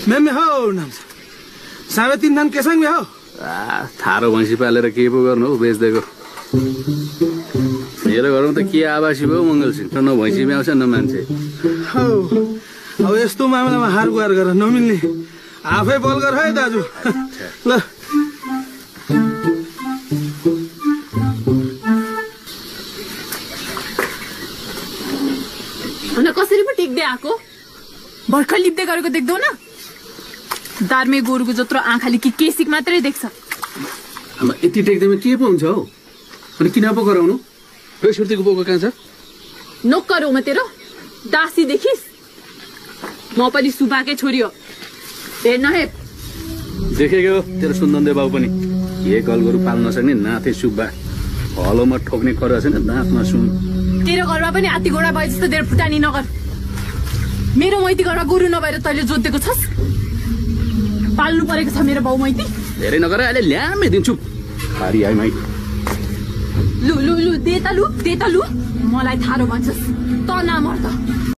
मैं हो नाम साढे 3 धान केसँग में हो थारो भैँसी पालेर के पो गर्नु हौ बेच्दैको मेरो घरमा त के आवासी भयो मङ्गल सिंह न भैँसी आउँछ न मान्छे हौ अब यस्तो मामलामा हार गुहार गरेर नमिल्ने आफै बोल गर है दाजु ल कसरी पो टेक्दै आएको भर्खर लिप्दै गरेको देख्दौ न दार्मे गोरुको जत्रो आँखाले के सिक मात्रै देख्छ यति टेक्दैमा के पो हुन्छ हौ अनि किन पो गराउनु सुर्तीको बोको कहाँ छ नोकर हो म तेरो दासी देखिस् म पनि सुबाकै छोरी हो हेर्न हे देखेको तेरो सुन्दन्दे बाउ पनि एक गलगोरु पाल्न नसक्ने नाथे सुब्बा हलोमा ठोक्ने कर छैन दाँतमा सुन तेरो घरमा पनि हात्ती घोडा भए जस्तो धेरै फुटानी नगर मेरो मैती घरमा गोरु नभएर तैले जोतेको छस् पाल्नु परेको छ मेरो बाउ मैती धेरै नगर अहिले ल्यामै दिन्छु पारी आइ माइ लु दे त लु मलाई थारो भन्छस् त नमर्द